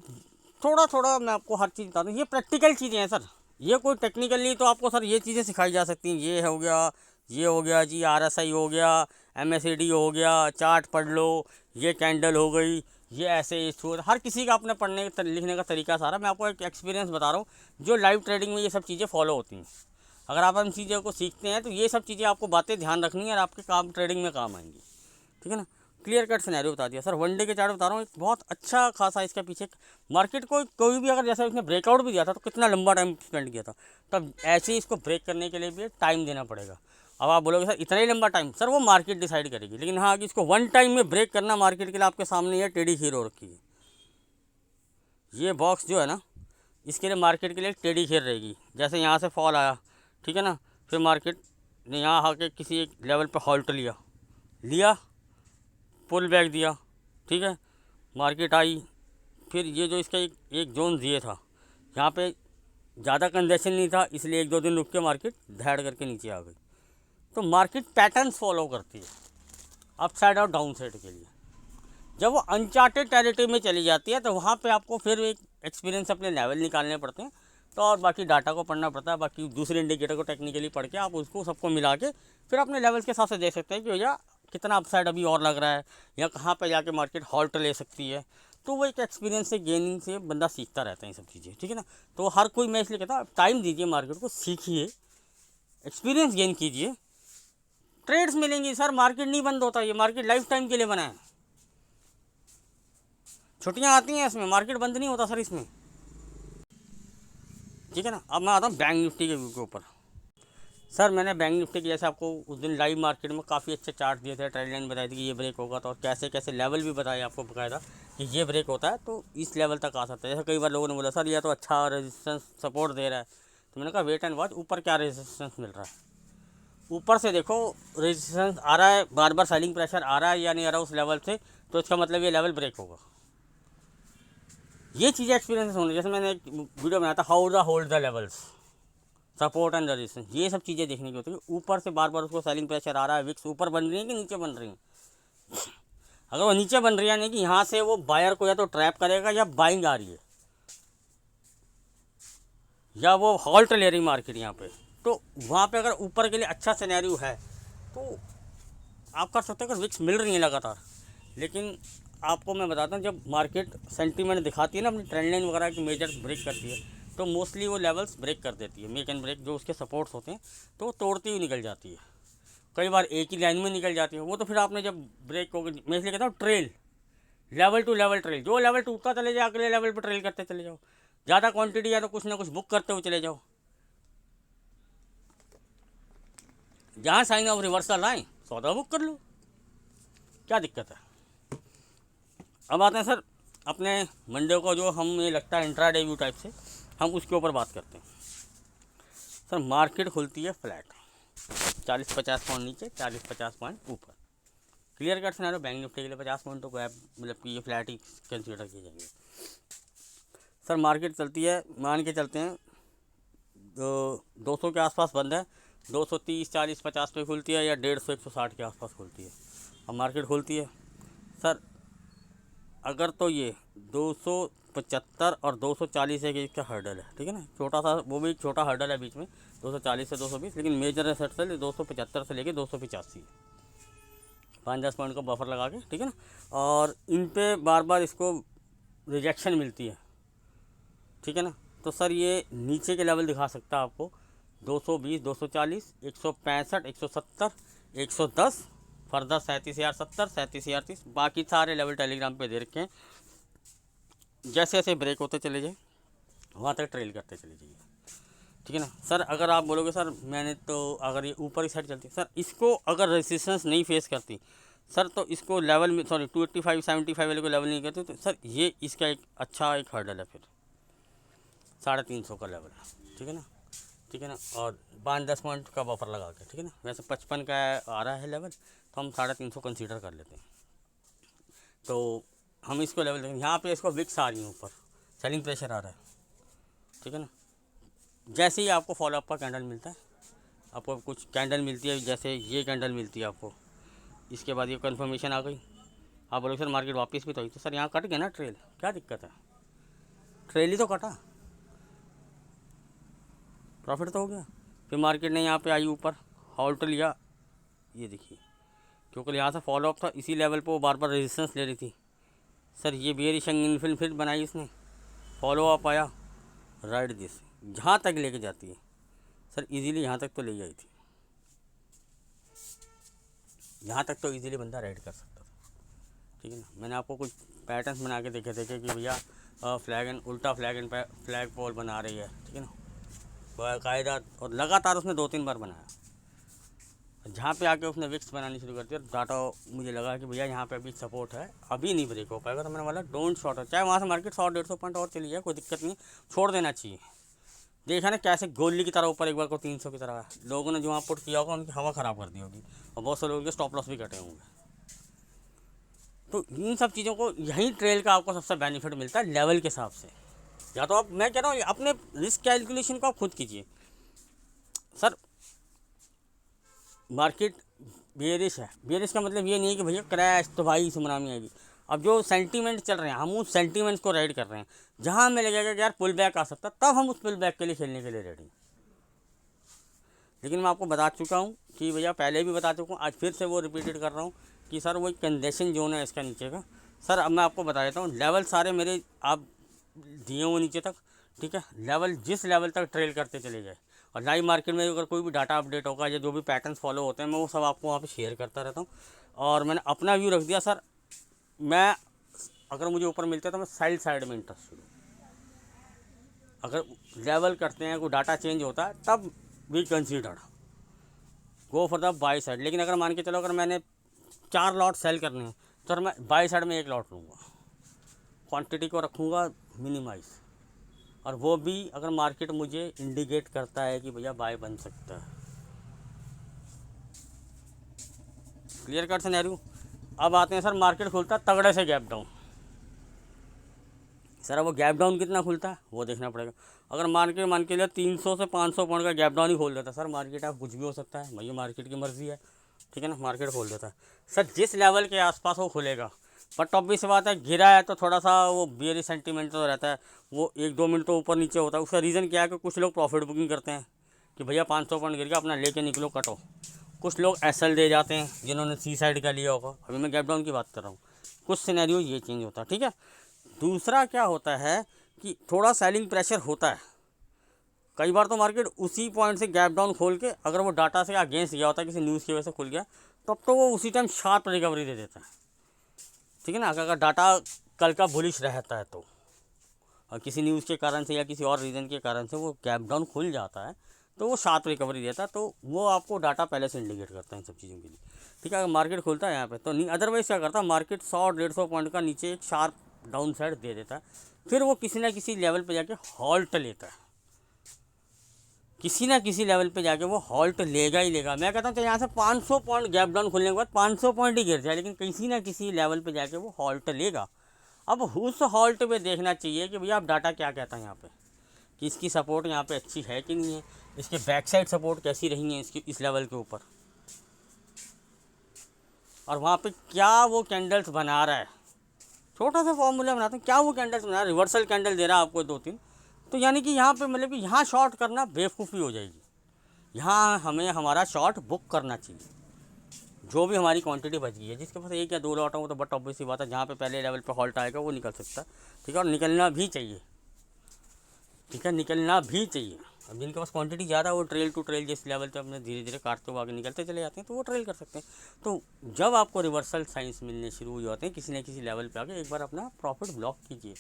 थोड़ा थोड़ा मैं आपको हर चीज़ बता दूँ, ये प्रैक्टिकल चीज़ें हैं सर, ये कोई टेक्निकल नहीं। तो आपको सर ये चीज़ें सिखाई जा सकती हैं, ये हो गया, ये हो गया जी, RSI हो गया, MACD हो गया, चार्ट पढ़ लो, ये कैंडल हो गई, ये ऐसे हर किसी का अपने पढ़ने लिखने का तरीका सारा। मैं आपको एक एक्सपीरियंस बता रहा हूँ, जो लाइव ट्रेडिंग में ये सब चीज़ें फॉलो होती हैं। अगर आप इन चीज़ों को सीखते हैं तो ये सब चीज़ें आपको बातें ध्यान रखनी है और आपके काम ट्रेडिंग में काम आएंगी, ठीक है ना। क्लियर कट सिनेरियो बता दिया सर। वनडे के चार्ट बता रहा हूँ, एक बहुत अच्छा खासा इसका पीछे मार्केट को कोई भी अगर जैसे इसने ब्रेकआउट भी दिया था तो कितना लंबा टाइम स्पेंड किया था, तब ऐसे ही इसको ब्रेक करने के लिए भी टाइम देना पड़ेगा। अब आप बोलोगे सर इतना ही लंबा टाइम, सर वो मार्केट डिसाइड करेगी, लेकिन हाँ कि इसको वन टाइम में ब्रेक करना मार्केट के लिए आपके सामने ये टेढ़ी खीर हो रखी है। ये बॉक्स जो है ना, इसके लिए मार्केट के लिए टेढ़ी खीर रहेगी। जैसे यहाँ से फॉल आया, ठीक है ना, फिर मार्केट ने यहाँ आके किसी एक लेवल पर हॉल्ट लिया, पुल बैक दिया, ठीक है, मार्केट आई, फिर ये जो इसका एक जोन ये था, यहाँ पे ज़्यादा कंजेशन नहीं था, इसलिए 1-2 दिन रुक के मार्केट धैड़ करके नीचे आ गई। तो मार्केट पैटर्न्स फॉलो करती है अप साइड और डाउन साइड के लिए। जब वो अनचार्टेड टेरिटरी में चली जाती है तो वहाँ पे आपको फिर एक एक्सपीरियंस अपने लेवल निकालने पड़ते हैं, तो और बाकी डाटा को पढ़ना पड़ता है, बाकी दूसरे इंडिकेटर को टेक्निकली पढ़ के आप उसको सबको मिला के फिर अपने लेवल्स के हिसाब से देख सकते हैं कि भैया कितना अपसाइड अभी और लग रहा है या कहाँ पे जाके मार्केट हॉल्ट ले सकती है। तो वो एक एक्सपीरियंस से गेनिंग से बंदा सीखता रहता है ये सब चीज़ें, ठीक है ना। तो हर कोई, मैं इसलिए कहता हूँ टाइम दीजिए मार्केट को, सीखिए, एक्सपीरियंस गेन कीजिए, ट्रेड्स मिलेंगी सर। मार्केट नहीं बंद होता, ये मार्केट लाइफ टाइम के लिए बना है। छुट्टियाँ आती हैं इसमें, मार्केट बंद नहीं होता सर इसमें, ठीक है ना। अब मैं आता हूँ बैंक निफ्टी के व्यू के ऊपर। सर मैंने बैंक निफ्टी की जैसे आपको उस दिन लाइव मार्केट में काफ़ी अच्छे चार्ट दिए थे, ट्रेंड लाइन बताई थी कि ये ब्रेक होगा, तो और कैसे कैसे लेवल भी बताए आपको बकायदा कि ये ब्रेक होता है तो इस लेवल तक आ सकता है। जैसे कई बार लोगों ने बोला सर ये तो अच्छा रेजिस्टेंस सपोर्ट दे रहा है, तो मैंने कहा वेट एंड वॉच, ऊपर क्या रेजिस्टेंस मिल रहा है। ऊपर से देखो रेजिस्टेंस आ रहा है, बार बार सेलिंग प्रेशर आ रहा है या नहीं आ रहा उस लेवल से, तो इसका मतलब ये लेवल ब्रेक होगा। ये चीज़ें एक्सपीरियंस होने, जैसे मैंने एक वीडियो बनाया था how the hold the levels, support and resistance, ये सब चीज़ें देखने की होती है। ऊपर से बार बार उसको सेलिंग प्रेशर आ रहा है, विक्स ऊपर बन रही है कि नीचे बन रही है। अगर वो नीचे बन रही है यानी कि यहाँ से वो बायर को या तो ट्रैप करेगा या बाइंग आ रही है या वो हॉल्ट ले रही मार्केट यहाँ पे, तो वहाँ पे अगर ऊपर के लिए अच्छा सिनेरियो है तो आप कर सकते हो। अगर विक्स मिल रही है लगातार, लेकिन आपको मैं बताता हूँ जब मार्केट सेंटीमेंट दिखाती है ना अपनी ट्रेंड लाइन वगैरह की मेजर ब्रेक करती है, तो मोस्टली वो लेवल्स ब्रेक कर देती है, मेक एंड ब्रेक जो उसके सपोर्ट्स होते हैं तो तोड़ती हुई निकल जाती है। कई बार एक ही लाइन में निकल जाती है वो, तो फिर आपने जब ब्रेक हो गई, मैं इसलिए कहता हूँ trail, level to level trail, जो लेवल टूटता चले जाओ अगले लेवल पर ट्रेल करते चले जाओ, ज़्यादा क्वांटिटी या तो कुछ ना कुछ बुक करते हुए चले जाओ, जहाँ साइन ऑफ रिवर्सल आए सौदा बुक कर लो, क्या दिक्कत है। अब आते हैं सर अपने मंडे को, जो हमें लगता है इंट्रा डे व्यू टाइप से, हम उसके ऊपर बात करते हैं। सर मार्केट खुलती है फ्लैट 40-50 पॉइंट नीचे, 40-50 पॉइंट ऊपर। Clear cut scenario bank Nifty के लिए 50 पॉइंट तो गैप, मतलब कि ये फ्लैट ही कंसीडर किए जाएंगे। सर मार्केट चलती है, मान के चलते हैं 200 के आसपास बंद है, 230, 40, 50 पे खुलती है या 150, 160 के आसपास खुलती है। अब मार्केट खुलती है सर, अगर तो ये 275 और 240 के बीच का हर्डल है, ठीक है ना, छोटा सा, वो भी छोटा हर्डल है बीच में 240 से 220, लेकिन मेजर सेट से 275 से लेके 285, 5-10 पॉइंट का बफर लगा के, ठीक है ना। और इन पे बार बार इसको रिजेक्शन मिलती है, ठीक है ना। तो सर ये नीचे के लेवल दिखा सकता है आपको 220, 240, 165, 170, 110, फर्दर 37,070, 37,030, बाकी सारे लेवल टेलीग्राम पे दे रखे हैं। जैसे जैसे ब्रेक होते चले जाए वहाँ तक ट्रेल करते चले जाइए, ठीक है ना। सर अगर आप बोलोगे सर मैंने तो अगर ये ऊपर की साइड चलती, सर इसको अगर रेजिस्टेंस नहीं फेस करती सर, तो इसको लेवल में, सॉरी 285, 75 वाले को लेवल नहीं करते, तो सर ये इसका एक अच्छा एक हर्डल है फिर 350 का लेवल है, ठीक है ना, ठीक है ना। और 5-10 पॉइंट का बफर लगा के, ठीक है ना, वैसे 55 का आ रहा है लेवल, तो हम 350 कंसीडर कर लेते हैं। तो हम इसको लेवल देखें, यहाँ पे इसको विक्स आ रही है ऊपर, सेलिंग प्रेशर आ रहा है, ठीक है ना। जैसे ही आपको फॉलोअप का कैंडल मिलता है, आपको कुछ कैंडल मिलती है, जैसे ये कैंडल मिलती है आपको, इसके बाद ये कंफर्मेशन आ गई, आप बोलोगे सर मार्केट वापस भी तो आई, तो सर यहाँ कट गया ना ट्रेल, क्या दिक्कत है, ट्रेल ही तो कटा, प्रॉफिट तो हो गया। फिर मार्केट ने यहाँ पे आई ऊपर, हॉल्ट लिया, ये देखिए, क्योंकि यहाँ से फॉलोअप था, इसी लेवल पे वो बार बार रेजिस्टेंस ले रही थी सर, ये बेरिश एंगल फिर बनाई इसने, फॉलो अप आया, राइट दिस, जहाँ तक लेके जाती है सर इजीली, यहाँ तक तो ले आई थी, यहाँ तक तो इजीली बंदा राइड कर सकता था, ठीक है ना। मैंने आपको कुछ पैटर्न्स बना के देखे कि भैया फ्लैग एंड उल्टा फ्लैग पोल बना रही है, ठीक है ना, बाकायदा, और लगातार उसने 2-3 बार बनाया। जहाँ पे आके उसने विक्स बनानी शुरू कर दी और डाटा, मुझे लगा कि भैया यहाँ पे अभी सपोर्ट है, अभी नहीं ब्रेक हो पाएगा, तो मैंने बोला डोंट शॉर्ट, चाहे वहाँ से मार्केट 100-150 पॉइंट और चली जाए, कोई दिक्कत नहीं, छोड़ देना चाहिए। देखा ना कैसे गोली की तरह ऊपर एक बार को 300 की तरह लोगों ने जो वहाँ पुट किया होगा उनकी हवा ख़राब कर दी होगी, और बहुत से लोगों के स्टॉप लॉस भी कटे होंगे। तो इन सब चीज़ों को, यहीं ट्रेल का आपको सबसे बेनिफिट मिलता है लेवल के हिसाब से। या तो आप, मैं कह रहा हूँ अपने रिस्क कैलकुलेशन को आप खुद कीजिए। सर मार्केट बेरिश है, बेरिश का मतलब ये नहीं है कि भैया क्रैश तो भाई सुनामी आएगी। अब जो सेंटीमेंट चल रहे हैं, हम उस सेंटीमेंट्स को राइड कर रहे हैं, जहाँ हमें लगेगा कि यार पुल बैक आ सकता, तब हम उस पुल बैक के लिए खेलने के लिए रेडी। लेकिन मैं आपको बता चुका हूँ कि भैया, पहले भी बता चुका हूँ, आज फिर से वो रिपीटेड कर रहा हूँ कि सर वो एक कंजेशन जोन है इसका नीचे का। सर अब मैं आपको बता देता हूँ, लेवल सारे मेरे आप दिए हुए नीचे तक, ठीक है, लेवल जिस लेवल तक ट्रेल करते चले जाए, और लाइव मार्केट में अगर कोई भी डाटा अपडेट होगा या जो भी पैटर्न्स फॉलो होते हैं, मैं वो सब आपको वहाँ पे शेयर करता रहता हूँ। और मैंने अपना व्यू रख दिया सर, मैं अगर मुझे ऊपर मिलता है तो मैं सेल साइड में इंटरेस्टेड हूँ। अगर लेवल करते हैं, कोई डाटा चेंज होता है, तब we consider go for the buy side. लेकिन अगर मान के चलो अगर मैंने 4 लॉट सेल करने हैं तो मैं बाई साइड में 1 लॉट लूँगा, क्वांटिटी को रखूँगा मिनिमाइज, और वो भी अगर मार्केट मुझे इंडिकेट करता है कि भैया बाय बन सकता है। Clear cut scenario. अब आते हैं सर, मार्केट खुलता है तगड़े से गैप डाउन। सर वो गैप डाउन कितना खुलता है वो देखना पड़ेगा। अगर मार्केट मान के लिए 300 से 500 पॉइंट का गैप डाउन ही खोल देता है, सर मार्केट आप कुछ भी हो सकता है, भैया मार्केट की मर्जी है, ठीक है ना, मार्केट खोल देता है। सर जिस लेवल के आसपास वो खुलेगा, बट ऑब्वियस बात है गिरा है तो थोड़ा सा वो बियरी सेंटीमेंट तो रहता है, वो 1-2 मिनट तो ऊपर नीचे होता है। उसका रीज़न क्या है कि कुछ लोग प्रॉफिट बुकिंग करते हैं कि भैया 500 पॉइंट गिर गया, अपना लेके निकलो, कटो। कुछ लोग एसएल दे जाते हैं जिन्होंने सी साइड का लिया होगा, अभी मैं गैप डाउन की बात कर रहा हूँ। कुछ सिनेरियो ये चेंज होता है, ठीक है। दूसरा क्या होता है कि थोड़ा सेलिंग प्रेशर होता है। कई बार तो मार्केट उसी पॉइंट से गैप डाउन खोल के, अगर वो डाटा से अगेंस्ट गया होता है, किसी न्यूज़ की वजह से खुल गया, तब तो वो उसी टाइम शार्प रिकवरी दे देता है, ठीक है ना। अगर डाटा कल का बुलिश रहता है तो, और किसी न्यूज़ के कारण से या किसी और रीज़न के कारण से वो गैप डाउन खुल जाता है, तो वो शार्प रिकवरी देता है, तो वो आपको डाटा पहले से इंडिकेट करता है इन सब चीज़ों के लिए, ठीक है। अगर मार्केट खुलता है यहाँ पे तो नहीं, अदरवाइज़ क्या करता है मार्केट 100-150 पॉइंट का नीचे एक शार्प डाउन साइड दे देता है, फिर वो किसी ना किसी लेवल पे जाके हॉल्ट लेता है, किसी ना किसी लेवल पे जाके वो हॉल्ट लेगा ही लेगा। मैं कहता हूँ तो यहाँ से 500 पॉइंट गैप डाउन खुलने के बाद 500 पॉइंट ही गिर जाए, लेकिन किसी ना किसी लेवल पे जाके वो हॉल्ट लेगा। अब उस हॉल्ट पे देखना चाहिए कि भैया आप डाटा क्या कहता है यहाँ पे, कि इसकी सपोर्ट यहाँ पे अच्छी है कि नहीं है, इसके बैक साइड सपोर्ट कैसी रही है इसकी इस लेवल के ऊपर, और वहाँ पे क्या वो कैंडल्स बना रहा है। छोटा सा फॉर्मूला बनाते हैं, क्या वो कैंडल्स बना रहा है, रिवर्सल कैंडल दे रहा है आपको 2-3, तो यानी कि यहाँ पे मतलब कि यहाँ शॉर्ट करना बेवकूफ़ी हो जाएगी। यहाँ हमें हमारा शॉर्ट बुक करना चाहिए, जो भी हमारी क्वांटिटी बच गई है। जिसके पास 1 या 2 लॉट हो तो बट ऑब्वियस सी बात है, जहाँ पे पहले लेवल पे हॉल्ट आएगा वो निकल सकता है, ठीक है, और निकलना भी चाहिए, ठीक है, निकलना भी चाहिए। अब जिनके पास क्वांटिटी ज़्यादा, वो ट्रेल टू ट्रेल जिस लेवल पे अपने धीरे धीरे काटते हुए आगे निकलते चले जाते हैं, तो वो ट्रेल कर सकते हैं। तो जब आपको रिवर्सल साइंस मिलने शुरू हो जाते हैं किसी न किसी लेवल पे आके, एक बार अपना प्रॉफिट ब्लॉक कीजिए,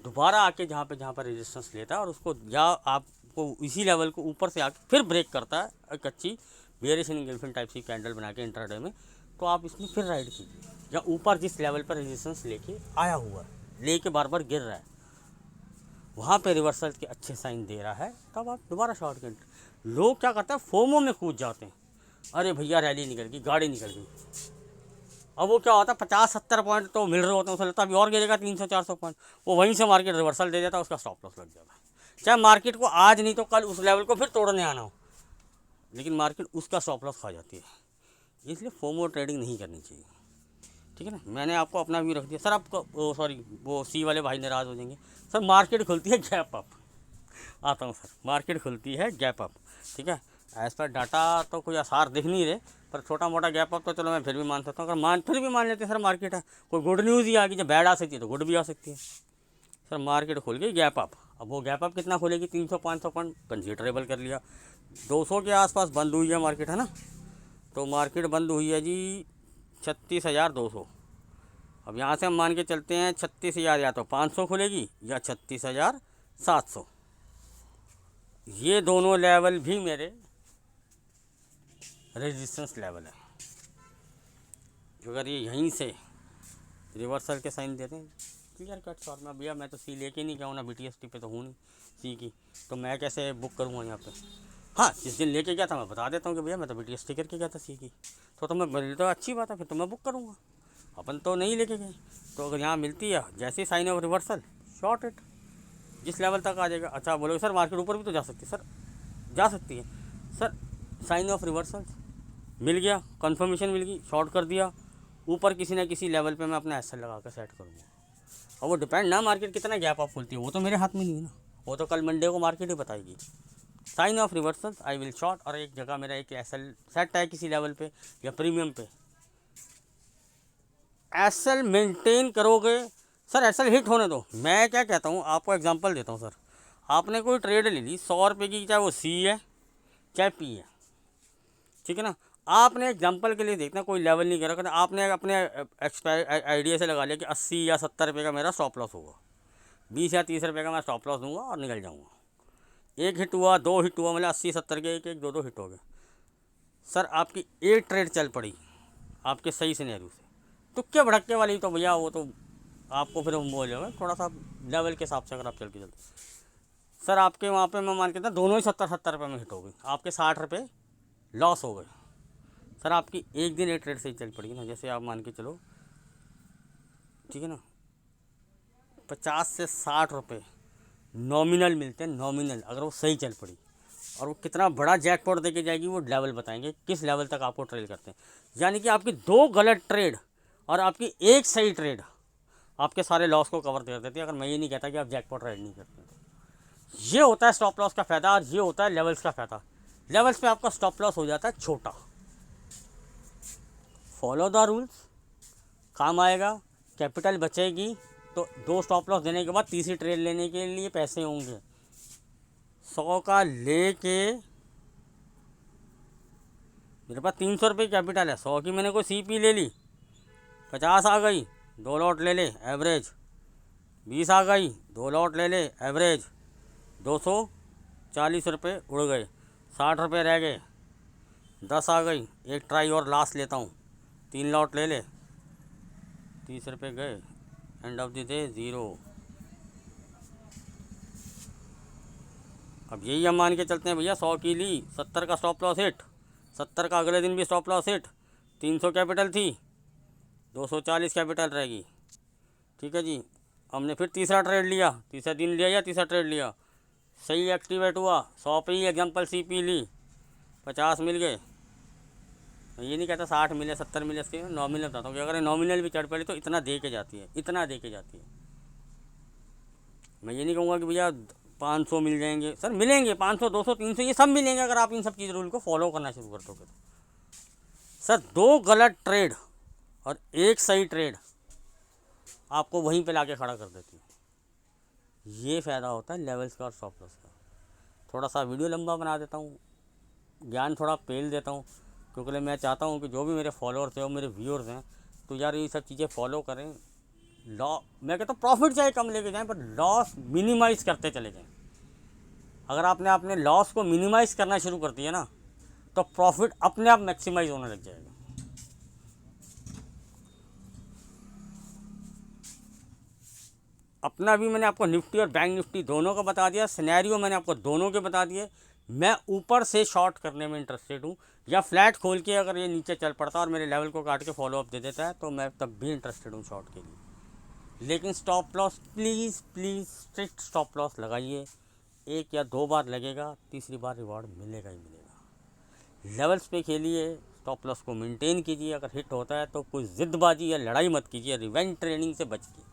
दोबारा आके जहाँ पर रेजिस्टेंस लेता है और उसको, या आपको इसी लेवल को ऊपर से आके फिर ब्रेक करता है एक अच्छी बेयरिश एंगल्फिंग टाइप की कैंडल बना के इंट्राडे में, तो आप इसमें फिर राइड कीजिए। या ऊपर जिस लेवल पर रेजिस्टेंस लेके आया हुआ है, लेके बार बार गिर रहा है, वहाँ पे रिवर्सल के अच्छे साइन दे रहा है, तब आप दोबारा शॉर्ट कर। लोग क्या करते हैं, फोमो में कूद जाते हैं, अरे भैया रैली निकल गई, गाड़ी निकल गई। अब वो क्या होता है, 50-70 पॉइंट तो मिल रहे होते हैं, उसे लगता है अभी और गिरेगा 300-400 पॉइंट, वो वहीं से मार्केट रिवर्सल दे देता है, उसका स्टॉप लॉस लग जाता है। चाहे मार्केट को आज नहीं तो कल उस लेवल को फिर तोड़ने आना हो, लेकिन मार्केट उसका स्टॉप लॉस खा जाती है। इसलिए फोमो ट्रेडिंग नहीं करनी चाहिए, ठीक है ना। मैंने आपको अपना व्यू रख दिया। सर आपको सॉरी, वो सी वाले भाई नाराज़ हो जाएंगे। सर मार्केट खुलती है गैप अप, आता हूँ सर, मार्केट खुलती है गैप अप, ठीक है। एज़ पर डाटा तो कोई आसार दिख नहीं रहे, पर छोटा मोटा गैप अप तो चलो मैं फिर भी मान सकता हूँ। अगर फिर भी मान लेते हैं सर मार्केट है, कोई गुड न्यूज़ ही आ गई, जब बैड आ सकती है तो गुड भी आ सकती है। सर मार्केट खुल गई गैप अप, अब वो गैप अप कितना खुलेगी, 300-500 पॉइंट कंसिडरेबल कर लिया, 200 के आसपास बंद हुई है मार्केट, है ना। तो मार्केट बंद हुई है जी 36,200। अब यहाँ से हम मान के चलते हैं 36,000 या तो 500 खुलेगी या 36,700। ये दोनों लेवल भी मेरे रेजिस्टेंस लेवल है। अगर ये यहीं से रिवर्सल के साइन देते हैं, क्लियर कट शॉर्ट में, भैया मैं तो सी लेके नहीं गया हूँ ना, BTST पे तो हूँ नहीं सी की, तो मैं कैसे बुक करूँगा यहाँ पे। हाँ जिस दिन लेके गया था मैं बता देता हूँ कि भैया मैं तो BTST करके गया था सी की, तो मैं बोले तो अच्छी बात है, फिर तो मैं बुक करूँगा। अपन तो नहीं लेके गए, तो अगर यहाँ मिलती है जैसे sign of reversal, short it जिस लेवल तक आ जाएगा। अच्छा बोलोगे सर मार्केट ऊपर भी तो जा सकती है, सर जा सकती है सर, साइन ऑफ रिवर्सल मिल गया, कंफर्मेशन मिल गई, शॉर्ट कर दिया, ऊपर किसी ना किसी लेवल पे मैं अपना एसएल लगा कर सेट करूँगा। और वो डिपेंड ना मार्केट कितना गैप अप खुलती है, वो तो मेरे हाथ में नहीं है ना, वो तो कल मंडे को मार्केट ही बताएगी। Sign of reversal I will short, और एक जगह मेरा एक एसएल सेट है किसी लेवल पे या प्रीमियम पे, एसएल मेंटेन करोगे। सर एसएल हिट होने दो। मैं क्या कहता हूँ, आपको एग्जांपल देता हूँ सर, आपने कोई ट्रेड ले ली 100 रुपये की, चाहे वो सी है चाहे पी है, ठीक है ना। आपने एग्जांपल के लिए देखना, कोई लेवल नहीं कर रखा, आपने अपने आइडिया से लगा लिया कि 80 या 70 रुपये का मेरा स्टॉप लॉस होगा, 20 या 30 रुपये का मैं स्टॉप लॉस दूंगा और निकल जाऊंगा। एक हिट हुआ, दो हिट हुआ, मतलब 80-70 के एक एक दो दो हिट हो गए। सर आपकी एक ट्रेड चल पड़ी आपके सही सिनेरियो से, तुक्के भड़क्के वाली तो भैया वो तो आपको फिर वो हो जाएगा थोड़ा सा लेवल के हिसाब से अगर आप चल के चलते। सर आपके वहाँ पे मैं मान के था दोनों ही 70-70 रुपये में हिट हो गई, आपके 60 रुपये लॉस हो गए। सर आपकी एक दिन एक ट्रेड सही चल पड़ी ना, जैसे आप मान के चलो, ठीक है ना, 50 से 60 रुपये नॉमिनल मिलते हैं, नॉमिनल, अगर वो सही चल पड़ी। और वो कितना बड़ा जैकपॉट देके जाएगी वो लेवल बताएंगे, किस लेवल तक आपको ट्रेड करते हैं। यानी कि आपकी 2 गलत ट्रेड और आपकी एक सही ट्रेड आपके सारे लॉस को कवर कर देती है। अगर मैं ये नहीं कहता कि आप जैकपॉट ट्रेड नहीं करते, ये होता है स्टॉप लॉस का फ़ायदा और ये होता है लेवल्स का फ़ायदा। लेवल्स पे आपका स्टॉप लॉस हो जाता है छोटा। फॉलो द रूल्स, काम आएगा, कैपिटल बचेगी, तो 2 स्टॉप लॉस देने के बाद तीसरी ट्रेड लेने के लिए पैसे होंगे। 100 का लेके मेरे पास 300 रुपये कैपिटल है, 100 की मैंने कोई सीपी ले ली, 50 आ गई, 2 लॉट ले ले एवरेज, 20 आ गई, 2 लॉट ले ले एवरेज, 240 रुपये उड़ गए, 60 रुपये रह गए, 10 आ गई, एक ट्राई और लास्ट लेता हूँ, 3 लॉट ले ले, 30 रुपये गए, एंड ऑफ द डे 0। अब यही हम मान के चलते हैं भैया, 100 की ली, 70 का स्टॉप लॉस हिट, 70 का अगले दिन भी स्टॉप लॉस हिट, 300 कैपिटल थी, 240 कैपिटल रहेगी, ठीक है जी। हमने फिर तीसरा ट्रेड लिया, तीसरा दिन लिया या तीसरा ट्रेड लिया, सही एक्टिवेट हुआ, 100 पे ही एग्जाम्पल सीपी ली, 50 मिल गए। मैं ये नहीं कहता 60 मिले 70 मिले, इसके नॉमिनल बताता हूँ कि अगर नॉमिनल भी चढ़ पड़े तो इतना दे के जाती है, इतना दे के जाती है। मैं ये नहीं कहूँगा कि भैया 500 मिल जाएंगे, सर मिलेंगे 500 200 300 ये सब मिलेंगे अगर आप इन सब चीज़ रूल को फॉलो करना शुरू कर दोगे तो। सर 2 गलत ट्रेड और एक सही ट्रेड आपको वहीं पे लाके खड़ा कर देती है। ये फ़ायदा होता है लेवल्स का और स्टॉप लॉस का। थोड़ा सा वीडियो लंबा बना देता हूँ, ज्ञान थोड़ा पेल देता हूँ, क्योंकि मैं चाहता हूँ कि जो भी मेरे फॉलोअर्स हैं और मेरे व्यूअर्स हैं तो यार ये सब चीज़ें फॉलो करें। मैं कहता हूँ प्रॉफिट चाहे कम लेके जाएं पर लॉस मिनिमाइज़ करते चले जाएं। अगर आपने अपने लॉस को मिनिमाइज़ करना शुरू कर दिया ना तो प्रॉफिट अपने आप मैक्सिमाइज होने लग जाएगा। अपना भी मैंने आपको निफ्टी और बैंक निफ्टी दोनों का बता दिया, सिनेरियो मैंने आपको दोनों के बता दिए। मैं ऊपर से शॉर्ट करने में इंटरेस्टेड हूँ, या फ्लैट खोल के अगर ये नीचे चल पड़ता और मेरे लेवल को काट के फॉलोअप दे देता है तो मैं तब भी इंटरेस्टेड हूँ शॉर्ट के लिए। लेकिन stop loss please please strict stop loss लगाइए, 1 या 2 बार लगेगा, तीसरी बार रिवॉर्ड मिलेगा ही मिलेगा। लेवल्स पे खेलिए, स्टॉप लॉस को मेंटेन कीजिए, अगर हिट होता है तो कोई ज़िद्दबाजी या लड़ाई मत कीजिए, रिवेंज ट्रेनिंग से बचिए।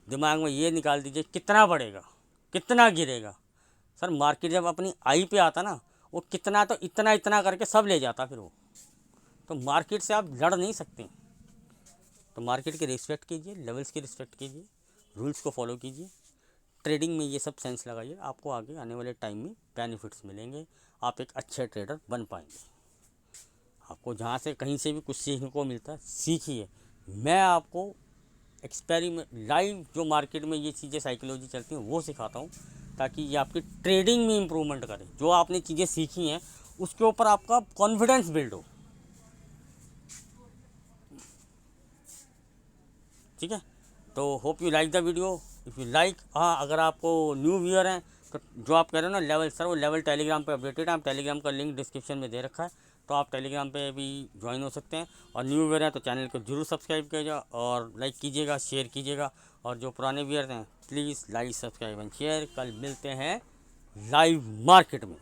दिमाग में ये निकाल दीजिए कितना बढ़ेगा कितना गिरेगा। सर मार्केट जब अपनी आई पे आता ना, वो कितना तो इतना इतना करके सब ले जाता फिर वो, तो मार्केट से आप लड़ नहीं सकते। तो मार्केट की रिस्पेक्ट कीजिए, लेवल्स की रिस्पेक्ट कीजिए, रूल्स को फॉलो कीजिए, ट्रेडिंग में ये सब सेंस लगाइए, आपको आगे आने वाले टाइम में बेनिफिट्स मिलेंगे, आप एक अच्छे ट्रेडर बन पाएंगे। आपको जहाँ से कहीं से भी कुछ सीखने को मिलता है सीखिए। मैं आपको एक्सपेरिमेंट लाइव जो मार्केट में ये चीज़ें साइकोलॉजी चलती हैं वो सिखाता हूँ, ताकि ये आपकी ट्रेडिंग में इम्प्रूवमेंट करे। जो आपने चीज़ें सीखी हैं उसके ऊपर आपका कॉन्फिडेंस बिल्ड हो, ठीक है। तो hope you like the video, if you like, हाँ अगर आपको न्यू व्यूअर हैं तो जो आप कह रहे हो ना लेवल, सर वो लेवल टेलीग्राम पे अपडेटेड है, आप टेलीग्राम का लिंक डिस्क्रिप्शन में दे रखा है, तो आप टेलीग्राम पे भी ज्वाइन हो सकते हैं। और न्यू व्यूअर हैं तो चैनल को जरूर सब्सक्राइब कीजिएगा और लाइक कीजिएगा, शेयर कीजिएगा। और जो पुराने व्यूअर हैं please like subscribe and share. कल मिलते हैं लाइव मार्केट में।